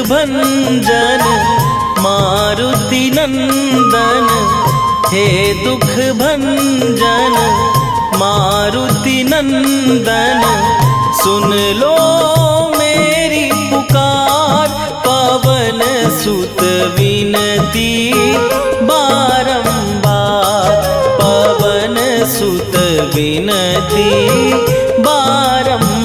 भंजन मारुति नंदन, हे दुख भंजन मारुति नंदन, सुन लो मेरी पुकार। पवन सुत विनती बारंबार, पवन सुत विनती बारंबार।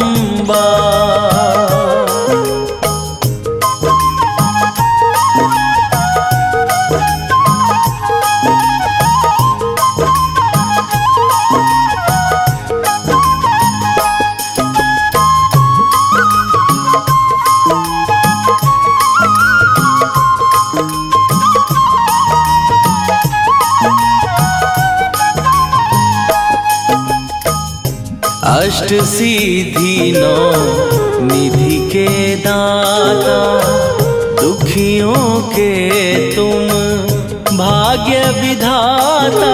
अष्ट सिद्धि नौ निधि के दाता, दुखियों के तुम भाग्य विधाता।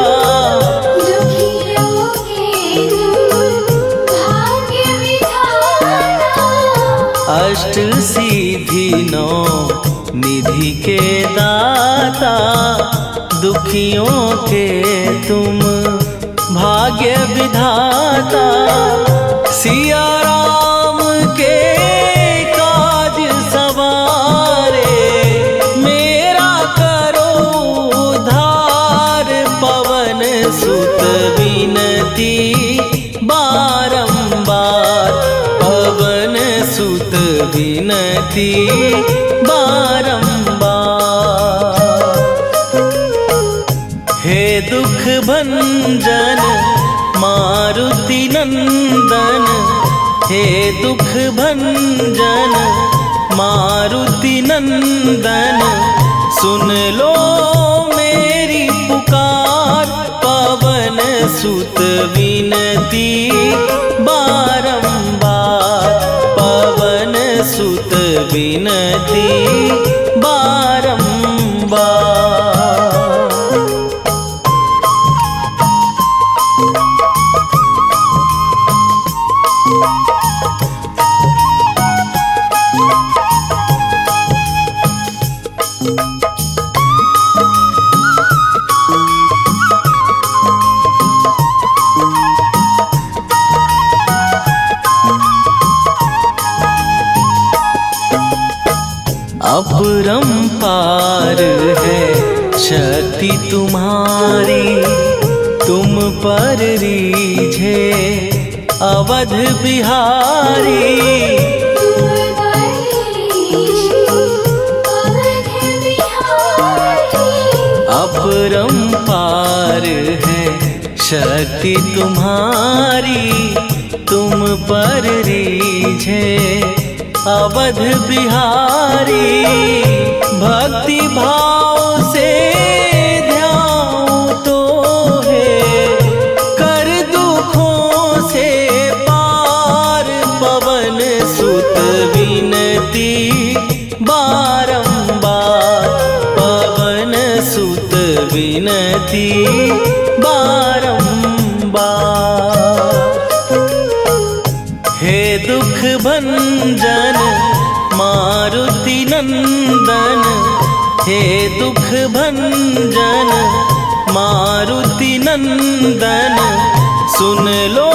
दुखियों के तुम भाग्य विधाता। अष्ट सिद्धि नौ निधि के दाता, दुखियों के तुम भाग्य विधाता। सिया राम के काज सवारे, मेरा करो उद्धार। पवन सुत विनती बारंबार, पवन सुत विनती बारंबार। हे दुख भंजन मारुति नंदन, हे दुख भंजन मारुति नंदन, सुन लो मेरी पुकार। पवन सुत विनती बारंबार, पवन सुत विनती बारंबार। अपरंपार है शक्ति तुम्हारी, तुम पर रीझे अवध बिहारी। अपरंपार है शक्ति तुम्हारी, तुम पर रीझे अवध बिहारी। भक्ति भाव से ध्यान तो है, कर दुखों से पार। पवन सुत विनती बारंबार, पवन सुत विनती बारंबार। हे दुख भंजन मारुति नंदन, हे दुख भंजन मारुति नंदन, सुन लो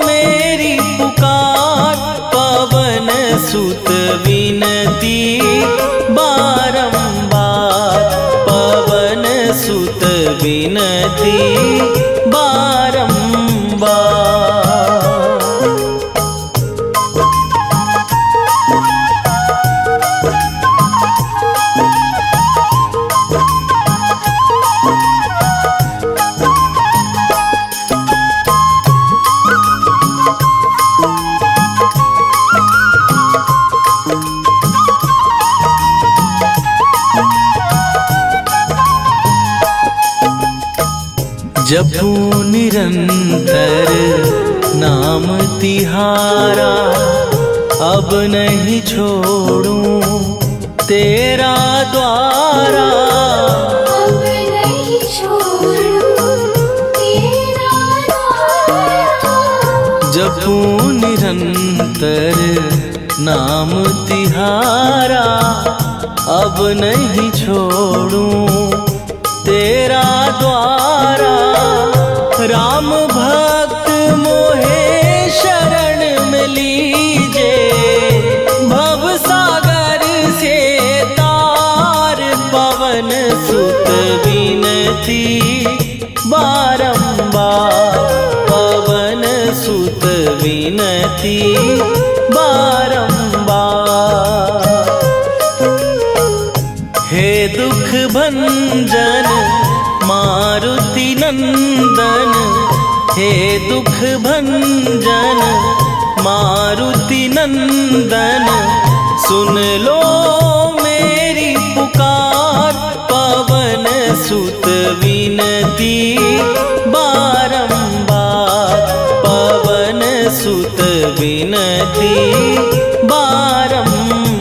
मेरी पुकार। पवन सुत विनती बारंबार, पवन सुत विनती बारंबार। जपू निरंतर नाम तिहारा, अब नहीं छोड़ूं तेरा द्वारा। अब नहीं छोड़ूं तेरा द्वारा। जपू निरंतर नाम तिहारा, अब नहीं छोड़ूं तेरा द्वारा। राम भक्त मोहे शरण में लीजे, भव सागर से तार पवन सुत विनती बारंबार, पवन सुत विनती बारंबार। हे दुख भंजन मारुति नंदन, हे दुख भंजन मारुति नंदन, सुन लो मेरी पुकार, पवन सुत विनती बारंबार, पवन सुत विनती बारंबार।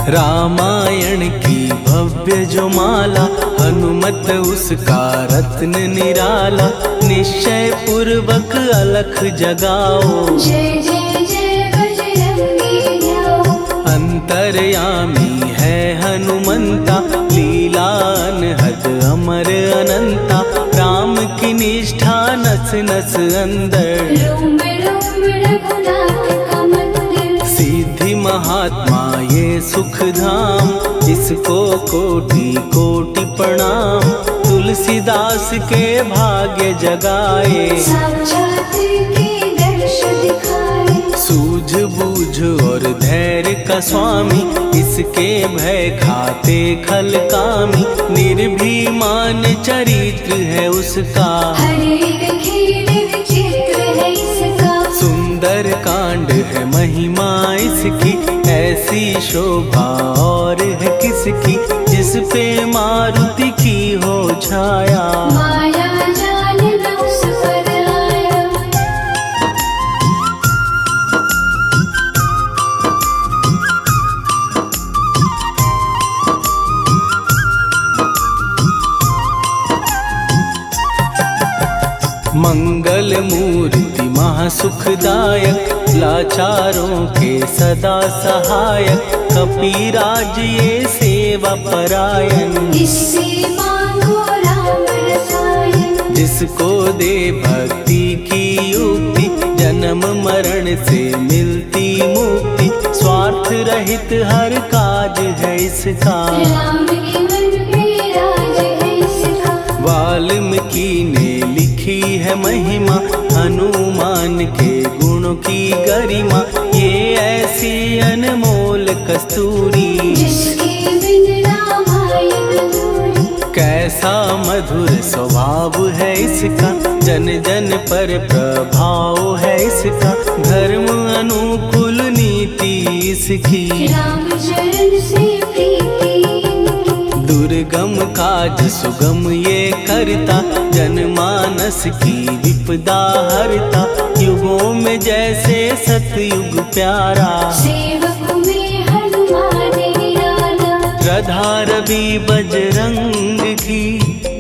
रामायण की भव्य जो माला, हनुमत उसका रत्न निराला, निश्चय पूर्वक अलख जगाओ। जय जय जय बजरंगी जाओ। अंतर्यामी है हनुमंता, लीला अनहद अमर अनंता, राम की निष्ठा नस नस अंदर। रोम रोम रघुनाथ का मंदिर, सिद्धि महात्मा ये सुख धाम, इसको कोटि कोटि प्रणाम, तुलसीदास के भाग्य जगाए। साक्षात के दर्श दिखाए, सूझ बूझ और धैर्य का स्वामी, इसके भय खाते खल कामी, निर्भीमान चरित्र है उसका। हर एक खेल विचित्र है इसका, सुंदर कांड है महिमा इसकी, ऐसी शोभा और है किसकी, जिस पे मारुति की हो छाया। माया जाल न उस पर आया। मंगल मूर्ति महासुखदायक, लाचारों के सदा सहायक, कपिराज ये सेवा परायण, इससे मांगो राम रसायन। जिसको दे भक्ति की युक्ति, जन्म मरण से मिलती मुक्ति, स्वार्थ रहित हर काज है इसका। राम के मन पे राज है इसका, वाल्मीकि ने लिखी है महिमा, हनुमान के गुणों की गरिमा, ये ऐसी अनमोल कस्तूरी, जिसके बिन रामायण अधूरी। कैसा मधुर स्वभाव है इसका, जन जन पर प्रभाव है इसका, धर्म अनुकूल नीति इसकी। राम चरण से प्रीति, दुर्गम काज सुगम ये करता, जनमानस की विपदा हरता, युगों में जैसे सतयुग प्यारा। सेवक में हनुमान निराला, राधा रवि बजरंग की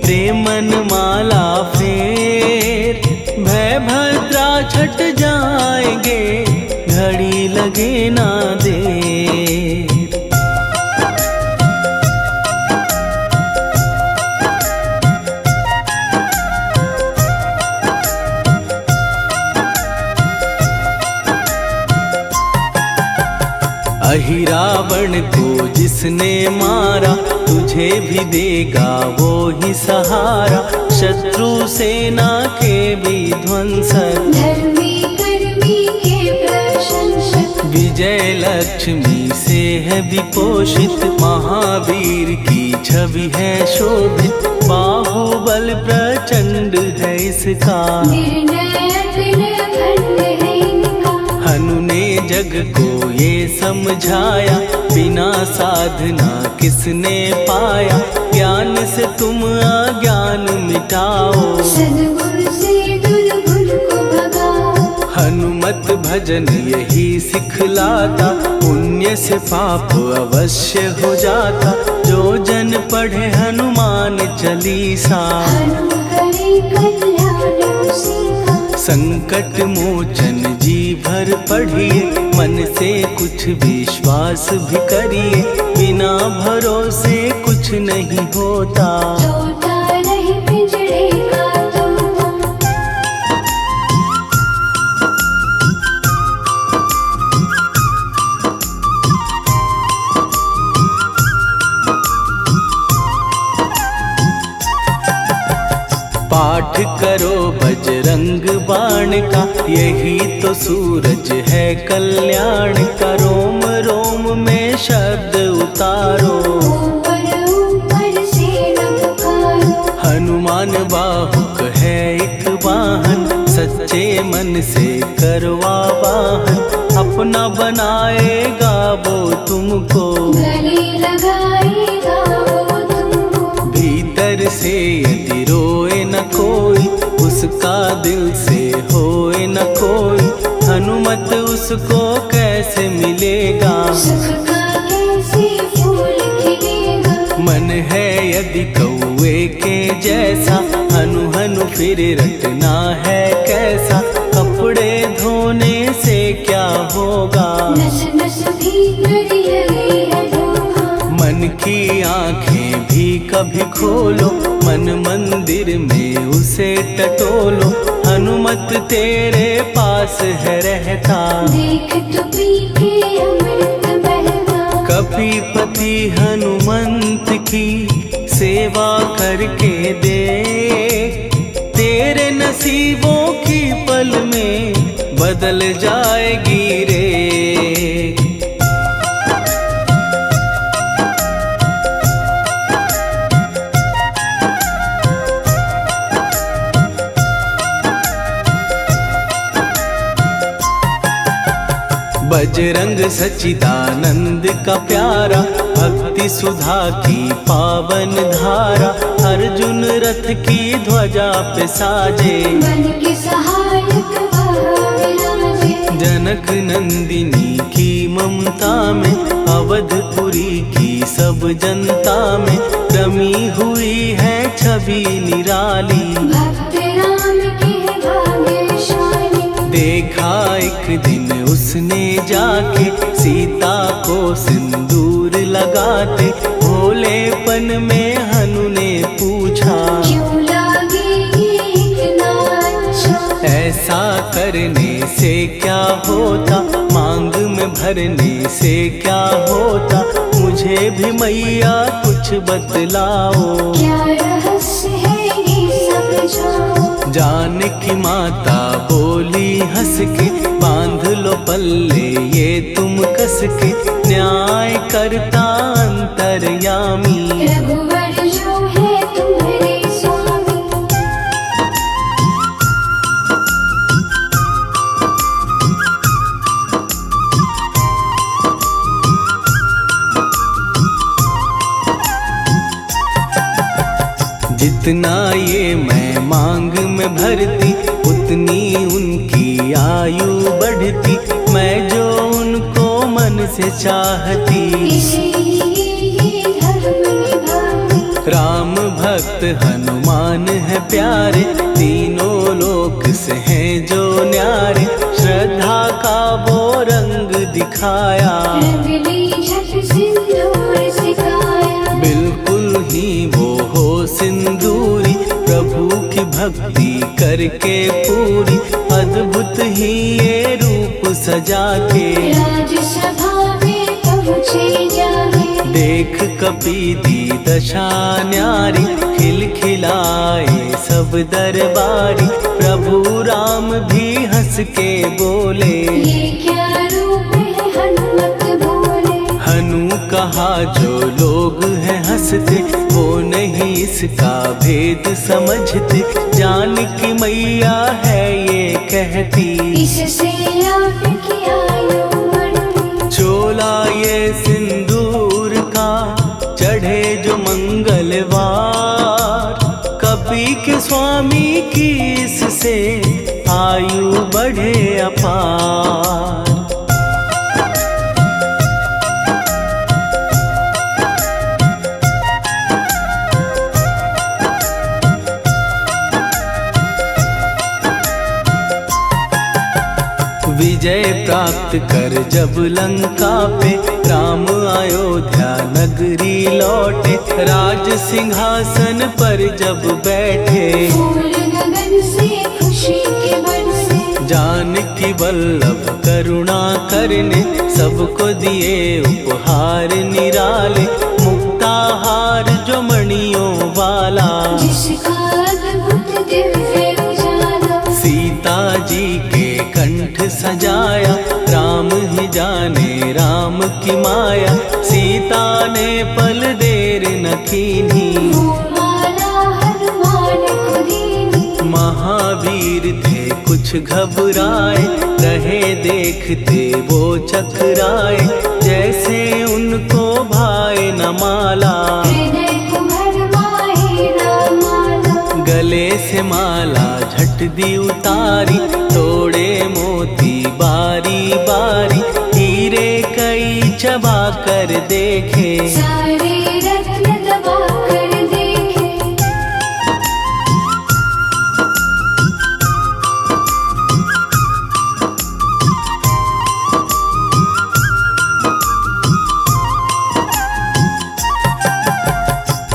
प्रेमन माला फेर, भय भद्रा छट जाएंगे घड़ी लगे ना देर। अहिरावण को जिसने मारा, तुझे भी देगा वो ही सहारा, शत्रु सेना के विध्वंसक, धर्मी कर्मी के प्रशंसक। विजय लक्ष्मी से है विपोषित, महावीर की छवि है शोभित, बाहुबल प्रचंड है इसका। निर्णय अखंड है इनका, हनु ने जग को ये समझाया, बिना साधना किसने पाया, ज्ञान से तुम अज्ञान मिटाओ, सद्गुण से दुर्गुण को भगाओ। हनुमत भजन यही सिखलाता, पुण्य से पाप अवश्य हो जाता। जो जन पढ़े हनुमान चालीसा, हनुम करे कल्याण उसी का। संकट मोचन जी भर पढ़िए, मन से कुछ विश्वास भी करिए। बिना भरोसे कुछ नहीं होता, छोटा रहे पिंजड़े का तोता। पाठ करो बजरंग बाण का, यही तो सूरज है कल्याण का। रोम रोम में शब्द उतारो, ऊपर ऊपर से न पुकारो। हनुमान बाहुक है एक वाहन, सच्चे मन से करवा वाहन। अपना बनाएगा वो तुमको, गले लगाएगा वो तुमको। भीतर से यदि रोए न कोई, उसका दिल से होए न कोई। हनुमत उसको कैसे मिलेगा, सुख का कैसे फूल खिलेगा। मन है यदि कौए के जैसा, हनु हनु फिर रटना है कैसा। कपड़े धोने से क्या होगा, नस नस भीतर लगी है धोखा। मन की आंखें भी कभी खोलो, मन मंदिर में उसे टटोलो। हनुमत तेरे पास है रहता, देख तो पी के अमृत बहता। कपीपति हनुमंत की सेवा करके दे, तेरे नसीबों की पल में बदल जाएगी रे। बजरंग सच्चिदानंद का प्यारा, भक्ति सुधा की पावन धारा। अर्जुन रथ की ध्वजा पे साजे, मन के सहायक वह विराजे। जनक नंदिनी की ममता में, अवधपुरी की सब जनता में रमी हुई है छवि निराली। भक्त राम के भाग्यशाली, देखा एक दिन उसने जाके सीता को सिंदूर लगाते। भोलेपन में हनु ने पूछा, क्यों लागे ये इतना अच्छा। ऐसा करने से क्या होता, मांग में भरने से क्या होता। मुझे भी मैया कुछ बतलाओ, क्या रहस्य है ये सब जाओ। जानकी माता बोली हंस के, बांध लो पल्ले ये तुम कस के। न्याय करता अंतर्यामी, रघुवर जो है तुम्हारे स्वामी। जितना ये मैं मांग में भरती, उतनी उनकी आयु बढ़ती। मैं जो उनको मन से चाहती, इसीलिए धर्म निभाती। राम भक्त हनुमान है प्यारे, तीनों लोक से हैं जो न्यारे। श्रद्धा का वो रंग दिखाया, रंगली झट सिंदूर सिखाया। बिल्कुल ही वो हो सिंदूरी, प्रभु की भक्ति करके पूरी। अद्भुत ही ये रूप सजा के, राजसभा में पहुँचे जाके। देख कपीदी दशा न्यारी, खिलखिलाए सब दरबारी। प्रभु राम भी हंस के बोले, ये क्या रूप है हनुमत बोले। हनु कहा जो लोग हैं हंसते, वो नहीं इसका भेद समझते। जानकी मैया है ये कहती, इससे आपकी आयु बढ़ती। चोला ये सिंदूर का चढ़े जो मंगलवार। कपी के स्वामी की इससे आयु बढ़ बढ़े अपार। विजय प्राप्त कर जब लंका पे राम अयोध्या नगरी लौटे, राज सिंहासन पर जब बैठे, फूल गगन से खुशी के बरसे, जानकी वल्लभ करुणा करने सबको दिए उपहार निराले, मुक्ताहार जो मणियों वाला, जिसका अद्भुत दिव्य उजाला, सीता जी के कंठ सजाया, राम ही जाने राम की माया, सीता ने पल देर न कीन्ही, वो माला हनुमान को दीनी। महावीर थे कुछ घबराए, रहे देखते वो चकराए, जैसे उनको भाए न माला, हृदय को भरमाए रामाला, गले से माला झट दी उतारी, तोड़े मोती बारी बारी, हीरे कई चबा कर देखे, सारे रत्न दबा कर देखे।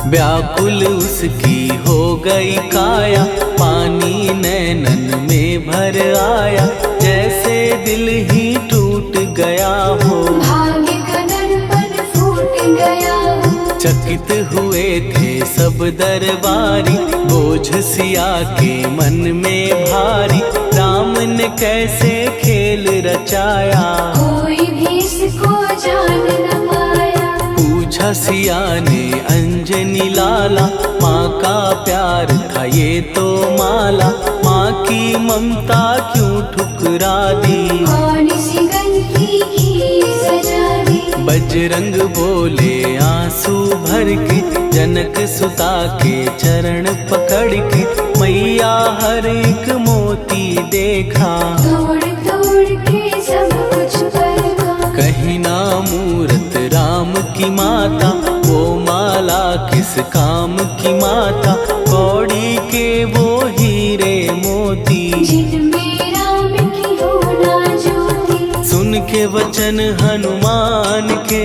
व्याकुल उसकी हो गई काया, पानी नैनन में भर आया, जैसे दिल ही टूट गया हो, भाग्य का दर्पण फूट गया हो, चकित हुए थे सब दरबारी, बोझ सिया के मन में भारी, राम ने कैसे खेल रचाया, कोई भी इसको जान न पाया, पूछा सिया ने अंजनी लाला, माँ का प्यार था ये तो माला, माँ की ममता क्यों ठुकरा दी, कौन सी गलती की सजा दी, बजरंग बोले आंसू भर के, जनक सुता के चरण पकड़ के, मैया हर एक मोती देखा, तोड़ तोड़ के सब कुछ परखा, कहीं ना मूरत राम की माता, वो माला किस काम की माता, कौड़ी के वो हीरे मोती, जिनमें राम की हो ना ज्योति। सुन के वचन हनुमान के,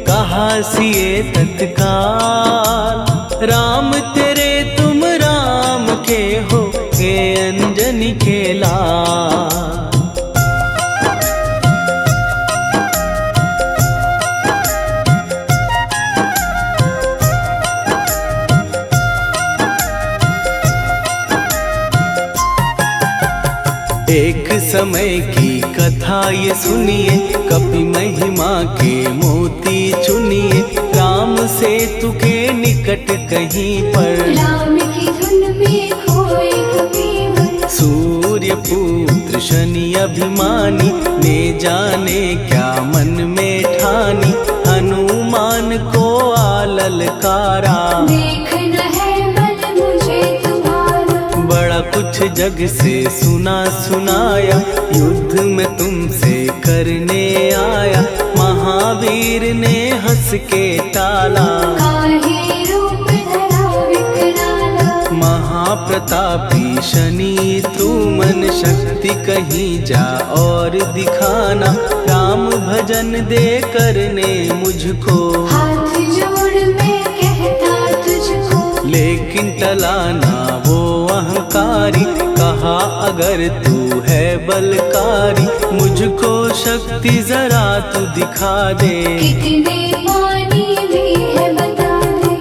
कहा सिए तत्काल, राम तेरे तुम राम के हो, हे अंजनी के लाल। एक समय की कथा ये सुनिए, कपि महिमा के मोती चुनिए, राम सेतु के निकट कहीं पर, राम की धुन में खोए कबीर, सूर्य पुत्र शनि अभिमानी, ने जाने क्या मन में ठानी, हनुमान को ललकारा, देखना है बल मुझे तुम्हारा, बड़ा कुछ जग से सुना सुनाया, युद्ध में तुमसे करने आया, महावीर ने हंस के टाला, काहे रूप धरा विकराला, महाप्रतापी शनि तू मन शक्ति कहीं जा और दिखाना, राम भजन दे करने मुझको, हाथ जोड़ मैं कहता तुझको, लेकिन टलाना वो अहंकारी, कहा अगर तू है बलकारी, मुझको शक्ति जरा तू दिखा दे, कितने पानी भी है बता दे।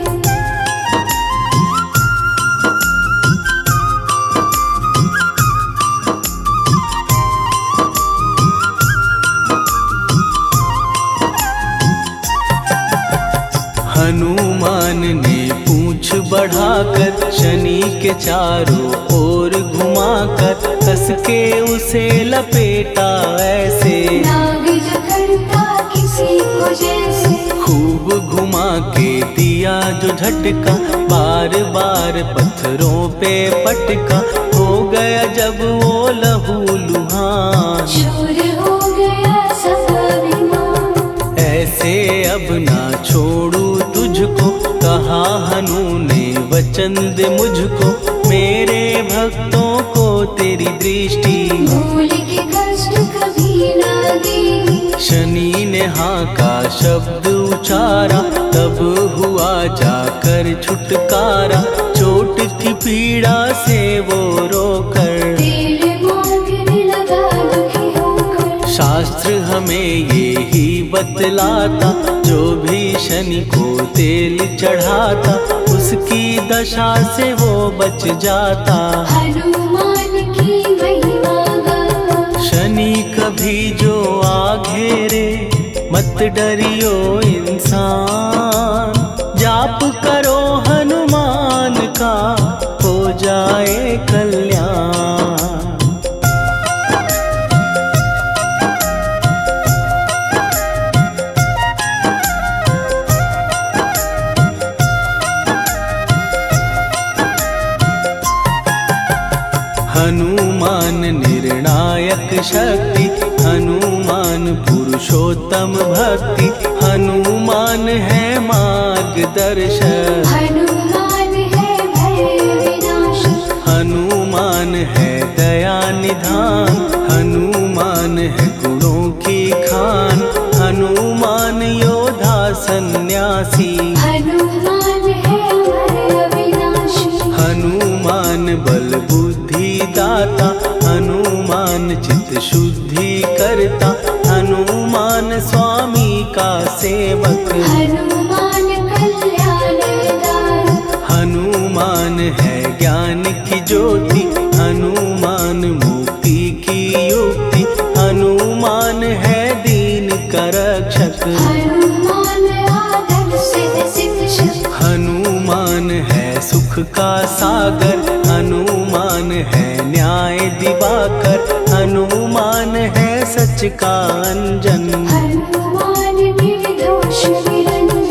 हनुमान ने पूंछ बढ़ाकर, शनि के चारों ओर घुमाकर, कस के उसे लपेटा ऐसे, नाग जो करता किसी को जैसे, खूब घुमा के दिया जो झटका, बार बार पत्थरों पे पटका, हो गया जब वो लहू लुहान, मान। शूर हो गया सब अभिमान। ऐसे अब ना छोड़ू तुझको, कहा हनु ने वचन दे मुझको। मेरे भक्तों को तेरी दृष्टि, भूल के कष्ट कभी ना देगी। शनि ने हाँ का शब्द उचारा, तब हुआ जाकर छुटकारा। चोट की पीड़ा से वो रोकर, तेरे मांगने लगा दुखी होकर। शास्त्र हमें ये ही बतलाता, जो भी शनि को तेल चढ़ाता, उसकी दशा से वो बच जाता। हनुमान की महिमा गाता। शनि कभी जो आ घेरे, मत डरियो इंसान। जाप करो हनुमान का, हो जाए कल्याण। हनुमान निर्णायक शक्ति, हनुमान पुरुषोत्तम भक्ति। हनुमान है मार्गदर्शक, हनुमान है भय विनाशक। हनुमान है दया निधान। हनुमान है गुणों की खान, हनुमान योद्धा सन्यासी। हनुमान है अमर अविनाशी। हनुमान बल बुद्धि दाता, हनुमान चित्त शुद्धि करता। हनुमान स्वामी का सेवक, हनुमान कल्याणदायक। हनुमान है ज्ञान की ज्योति। हनुमान मुक्ति की युक्ति, हनुमान है दीन का रक्षक। हनुमान आदर से शिक्षक। हनुमान है सुख का सागर, हनुमान है न्याय दिवाकर। हनुमान है सच का अंजन, हनुमान निर्दोष निरंजन।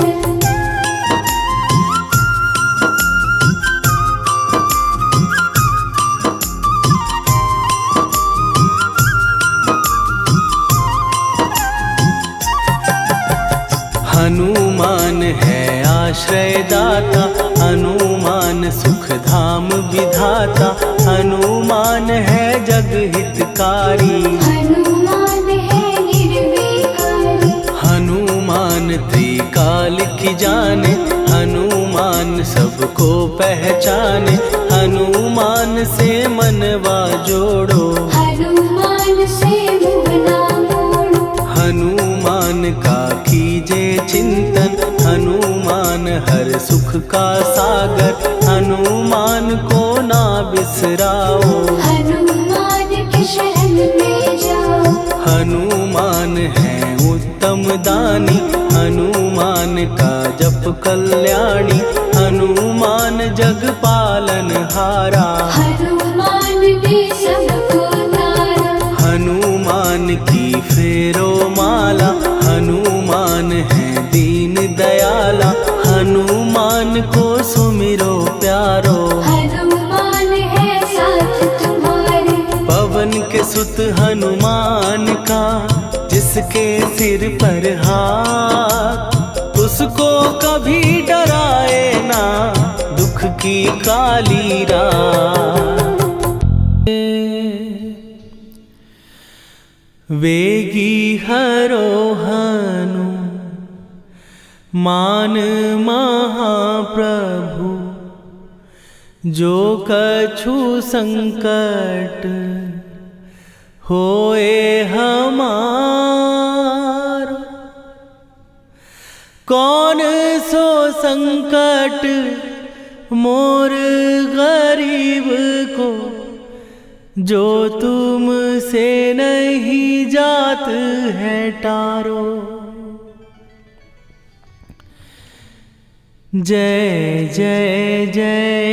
हनुमान है आश्रय दाता। हनुमान सुख धाम विधाता। हनुमान है जग हितकारी। हनुमान है निर्विकारी। हनुमान त्रिकाल की जाने, हनुमान सबको पहचाने। हनुमान से मनवा जोड़ो, हनुमान से मुँह ना मोड़ो। हनुमान का कीजे चिंतन। हनुमान हर सुख का सागर, हनुमान को ना बिसराओ। हनुमान के शरण में जाओ। हनुमान है उत्तम दानी। हनुमान का जप कल्याणी। हनुमान जग पालन हारा। हनुमान ने सबको तारा। हनुमान की फेरो माला। हनुमान है दीन दयाला। हनुमान को सुमिरो प्यारो। हनुमान है साथ तुम्हारे। पवन के सुत हनुमान का, जिसके सिर पर हाथ, उसको कभी डराए ना दुख की काली रात। वेगी हरो हनु मान महाप्रभु। जो कछु संकट होए हमार। कौन सो संकट मोर गरीब को, जो तुम से नहीं जात है टारो। जय जय जय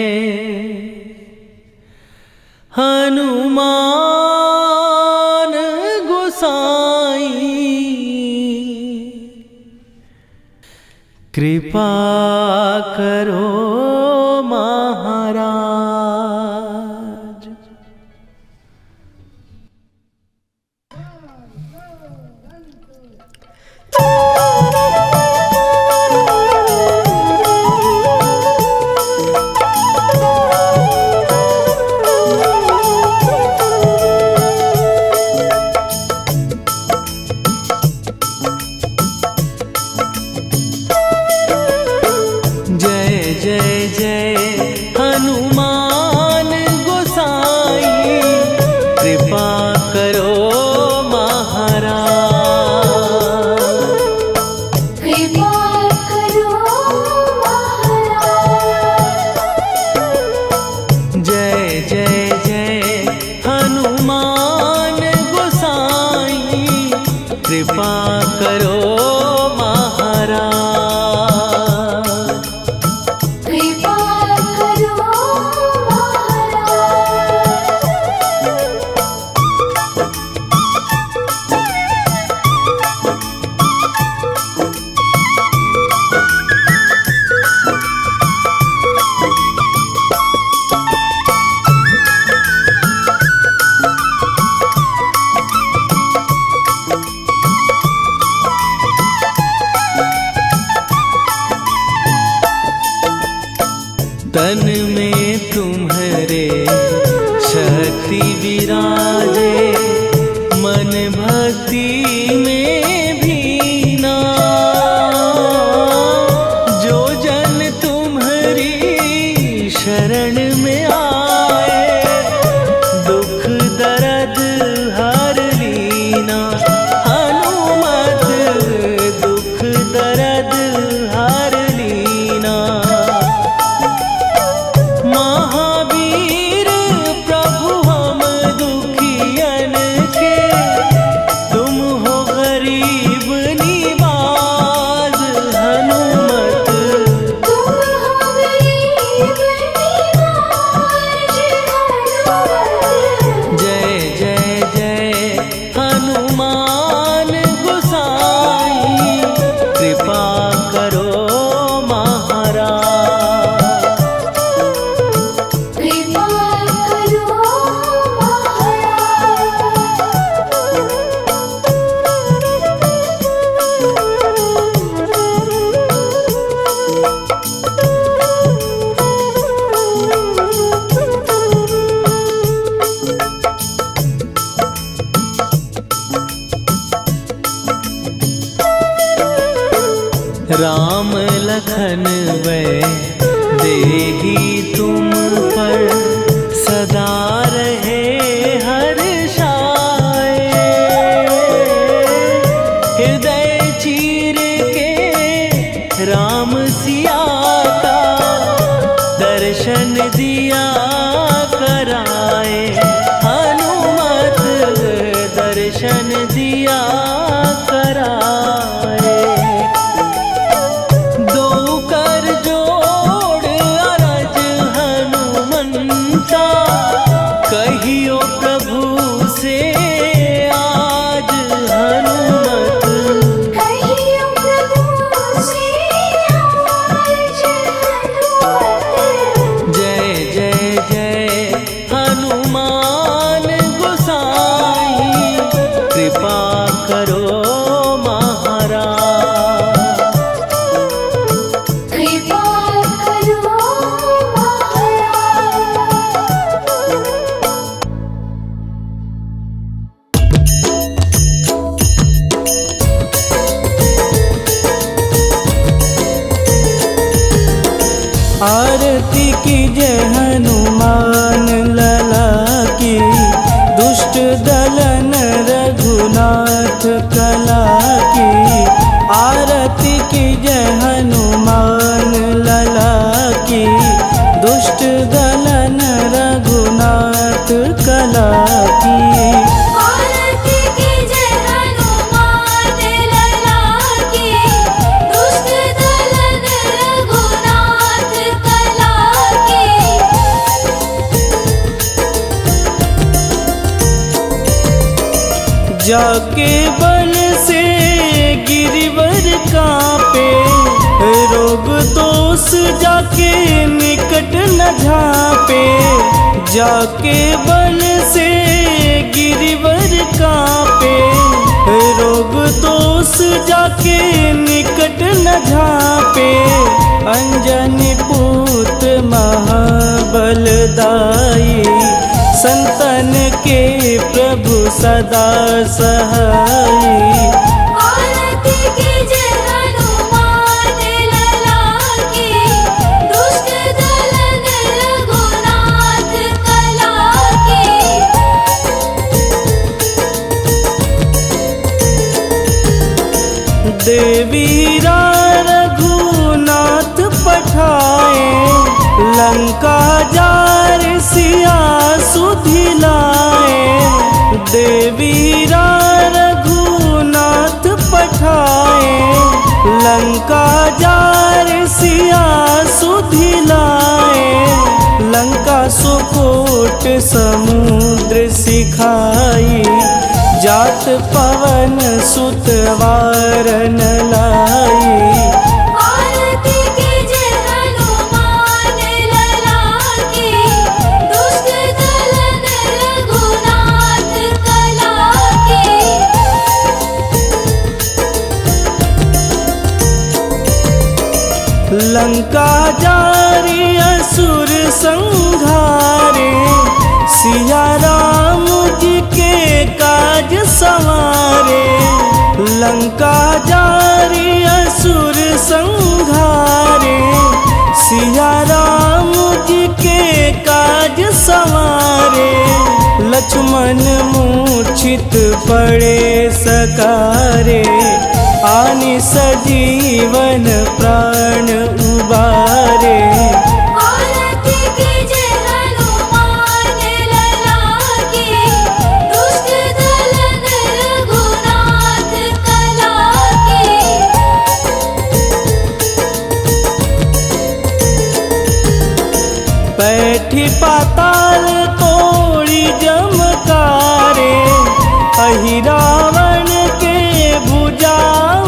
हनुमान गोसाई। कृपा करो महाराज। तन में तुम्हारे शक्ति विराजे, मन भक्ति में भीना। जो जन तुम्हारी शरण में आए, दुख दर्द हर लीना। हनुमत दुख दर्द हर लीना। महावीर प्रभु हम दुखियन के, तुम हो गरीब निवाज। हनुमत तुम हो गरीब निवाज। हनुमत जय जय जय हनुमान गोसाई, कृपा करो महाराज। कृपा करो राम लखन वै देही तुम पर, सदा रहे हर्षाए। हृदय चीर के राम सिया का, दर्शन दिया कराए। हनुमत दर्शन दिया कराए। दो कर जोड़ अरज हनुमंता, कहियो प्रभु से आज। हनुमत कहियो प्रभु से आज। हनुमत जय जय जय हनुमान गोसाई, कृपा करो महाराज। कृपा करो महाराज। आरती की जय हनुमान लला की, दुष्ट दलन रघुनाथ कला की। आरती की जय हनुमान लला की, दुष्ट दलन रघुनाथ कला की। आरती की जय हनुमान लला की, दुष्ट दलन रघुनाथ कला की। जाके बल से गिरिवर कांपे, रोग दोष जाके निकट न झांपे। जाके बल से गिरिवर कांपे, रोग दोष जाके निकट न झांपे। अंजनी पूत महाबलदाई, संतन के प्रभु सदा सहाई। आरती की जय हनुमान लला की, दुष्ट दलन रघुनाथ कला की। देवीरा रघुनाथ पठाए, लंका जार सिया सुधिलाए। देवीरा रघुनाथ पठाए, लंका जार सिया सुधिलाए। लंका सुकोट समुद्र सिखाई, जात पवन सुत वारन लाई। आरती की जय हनुमान लला की, दुष्ट दलन रघुनाथ कला की। लंका जारी असुर संहारे, सिया राम जी के काज संवारे। लंका जारी असुर संहारे, सिया राम जी के काज संवारे। लक्ष्मण मूर्छित पड़े सकारे, आनि सजीवन प्राण उबारे। आरती कीजे हनुमान लला की, दुष्ट दलन रघुनाथ कला की। बैठी पाताल तोड़ी जमकारे, अहि रावण के भुजा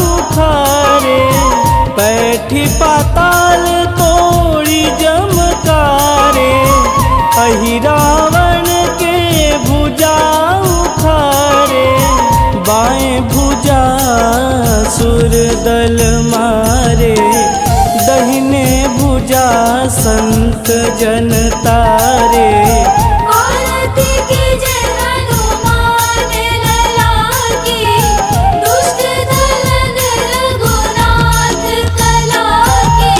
उखारे। बैठी पाताल तोड़ी जमकारे, अहि रावण के भुजा उखारे। बाएं भुजा सुर दल मारे, दहिने भुजा संत जन तारे। आरती कीजे हनुमान लला की, दुष्ट दलन रघुनाथ कला की।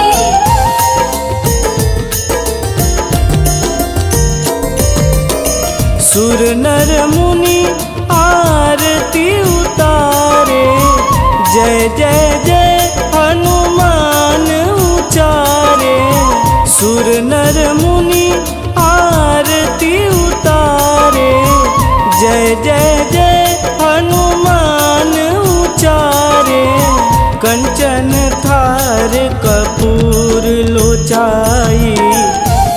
सुर नर मुनि आरती उतारे, जय जय जय हनुमान उचारे। सुर नर मुनि आरती उतारे, जय जय जय हनुमान उचारे। कंचन थार कपूर लोचाई,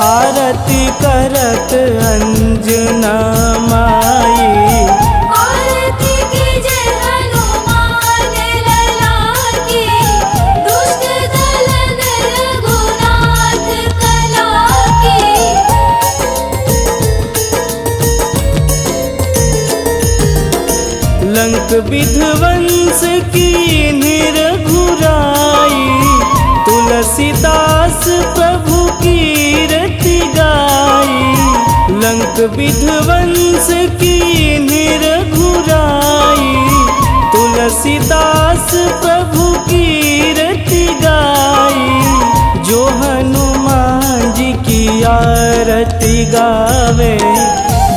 आरती करत अंजना माई। आरती कीजे हनुमान लला की, दुष्ट दलन रघुनाथ कला की। लंक विध्वंस की निरघुराई, तुलसीदास प्रभु कीरति गाई। लंक विध्वंस की निरघुराई, तुलसीदास प्रभु कीरति गाई। जो हनुमान जी की आरती गावे,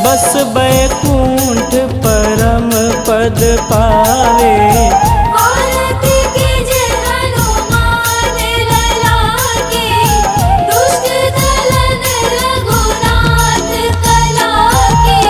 बस बैकुंठ परम पद पावे। आरती कीजे हनुमान लला की, दुष्ट दलन रघुनाथ कला की।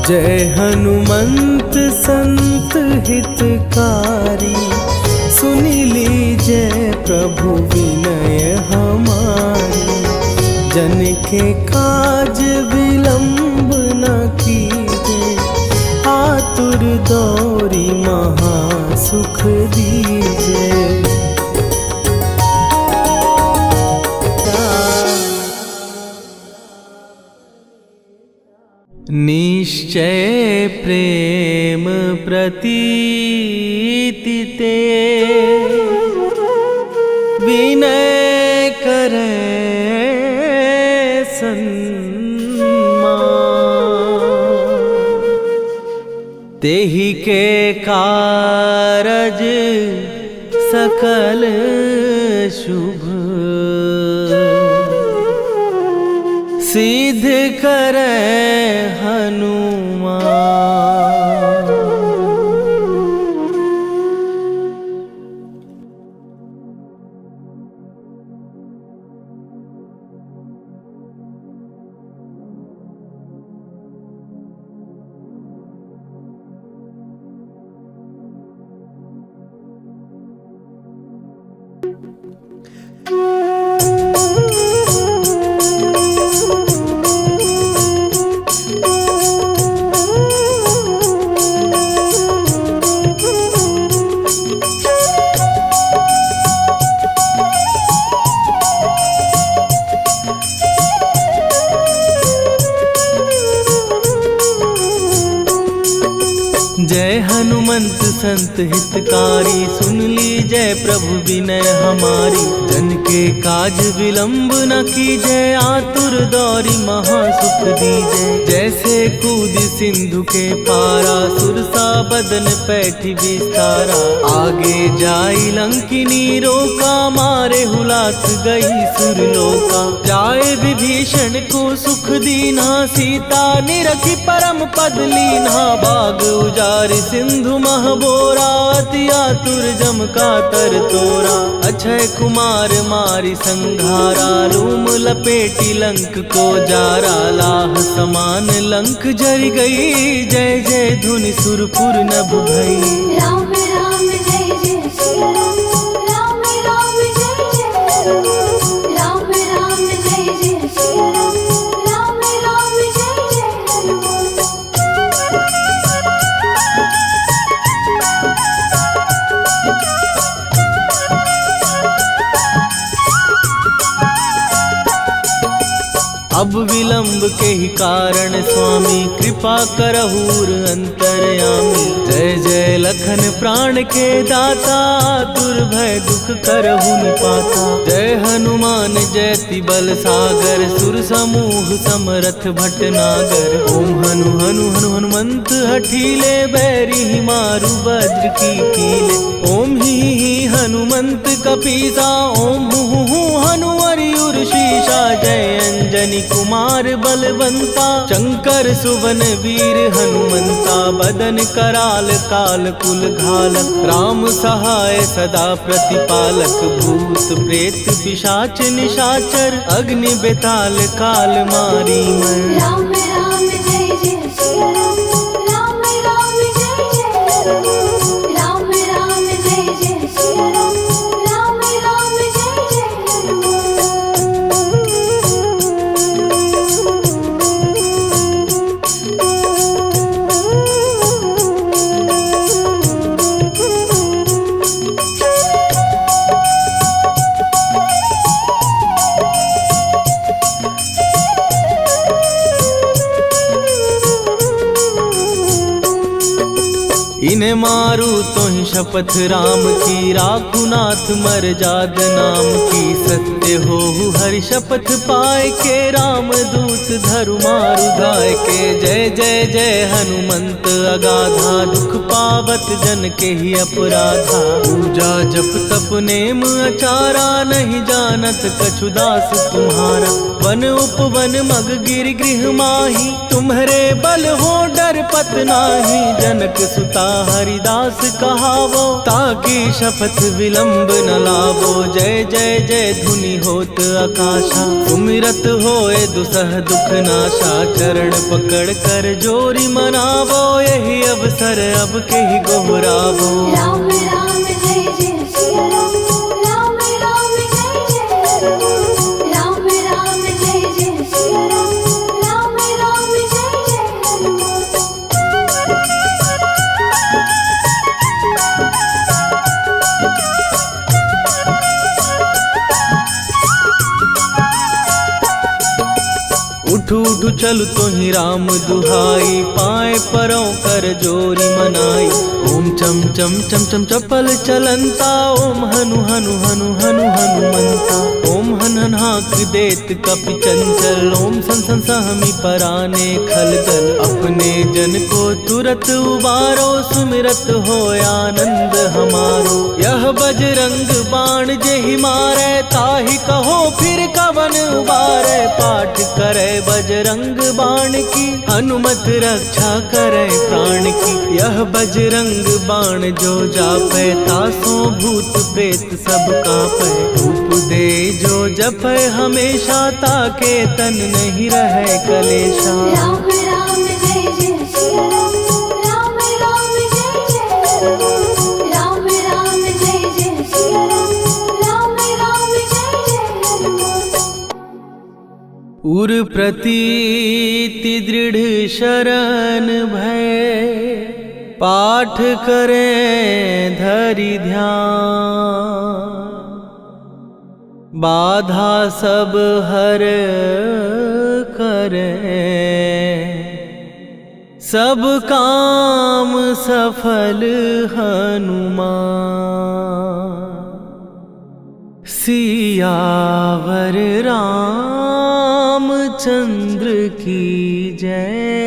जय हनुमंत संत हितकारी, सुनि लीजय प्रभु विनय हमारी। जन के काज विलंब न कीजे, आतुर दौरी महा सुख दीजे। निश्चय प्रेम प्रतीति ते, विनय करे सन्मान। तेहि के कारज सकल शुभ, सिद्ध करे हनुमान। हनुमंत संत हितकारी, सुन लीजय प्रभु विनय हमारी। जन के काज विलंब न कीजय, आतुर दौरी महासुख दीजय। जैसे कूद सिंधु के पारा, सुरसा बदन पैठी विस्तारा। आगे जाई लंकिनी रोका, मारे हुलात गई सुरलोका। जाए विभीषण को सुख दीना, सीता निरखी परम पद लीना। बाग उजारि सिंधु महबोरा, अति आतुर जम का तर तोरा। अक्षय कुमार मारी संघारा, लूम लपेटी लंक को जारा। लाह समान लंक जर गई, जय जय धुनि सुरपुर नभ भई। राम राम जय जय सिया राम, राम राम जय जय हनुमान। राम राम जय जय सिया राम, राम राम जय जय हनुमान। अब विलंब के ही कारण स्वामी, कृपा करहूर अंतरयामी। जय जय लखन प्राण के दाता, दुर्भय दुख करहु निपाता। जय हनुमान जयति बल सागर, सुर समूह समरथ भटनागर। ओम हनु हनु हनु हनुमंत हठीले, बैरी ही मारु वज्र की कीले। ओम ही हनुमंत कपीसा, ओम हु हनुमरि शीशा। जय अंजनी कुमार बलवंता, शंकर सुवन वीर हनुमंता। बदन कराल काल कुल घालक, राम सहाय सदा प्रतिपालक। भूत प्रेत पिशाच निशाचर, अग्नि बेताल काल मारी मैं। राम राम जय जय सिया राम, राम राम जय जय हनुमान। राम राम जय जय सिया राम, राम राम जय जय हनुमान। इन्हें मारू तो ही शपथ राम की, राखू नाथ मर जाद नाम की। सत्य हो हरि शपथ पाए के, राम दूत धरु मारु धाय के। जय जय जय हनुमंत अगाधा, दुख पावत जन के ही अपराधा। पूजा जप तप नेम अचारा, नहीं जानत कछु दास तुम्हारा। वन उपवन मग गिर गृह माही, तुम्हारे बल हो डर पत नाही। जनक सुता हरिदास कहावो, ताकि शपथ विलंब न लावो। जय जय जय धुनि होत आकाशा, सुमिरत होए दुसह दुख नाशा। चरण पकड़ कर जोरी मनावो, यही अवसर अब के ही गोहरावो। राम राम जय जय सिया राम, राम राम जय जय हनुमान। राम राम जय जय सिया राम, राम राम जय जय हनुमान। उठू उठू चल तो ही राम दुहाई, पाए परों कर जोरी मनाई। ओम चम चम चम चम चपल चलंता, ओम हनु हनु हनु हनु हनुमंता। ओम हन हन हाक देत कपि चंचल, ओम सन सन सहमी पराने खलदल। अपने जन को तुरत उबारो, सुमिरत हो आनंद हमारो। यह बजरंग बाण जेहि मारे, ताहि कहो फिर कवन उबारे। पाठ करे बजरंग बाण की, हनुमत रक्षा करे प्राण की। यह बजरंग बाण जो जापै, तासों भूत प्रेत सब कापै। धूप दे जो जपै हमेशा, ताके तन नहीं रहे कलेशा। राम राम जय जय सिया राम, राम राम जय जय हनुमान। राम राम जय जय सिया राम, राम राम जय जय हनुमान। उर प्रतीति दृढ़ शरण भय, पाठ करें धरि ध्यान। बाधा सब हर करें, सब काम सफल हनुमान। सियावर रामचंद्र की जय।